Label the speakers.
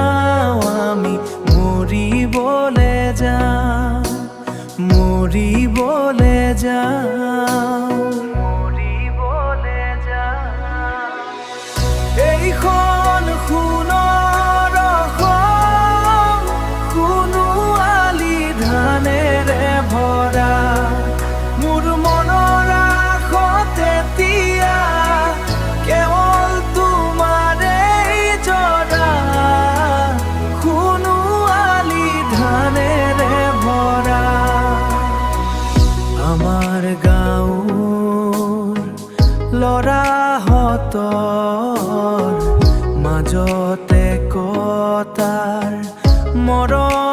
Speaker 1: যাওঁ আমি মৰিবলে যাওঁ মৰিবলে যাওঁ মৰিবলে যাওঁ এইখন সোণৰ অসম সোণোৱালী ধানেৰে ভৰা মোৰ মনৰ আশত এতিয়া কেৱল তোমাৰেই জৰা সোণোৱালী ধানেৰে ভৰা আমাৰ গাঁৱৰ ল'ৰাহঁতৰ মাজতে কটাৰ মৰম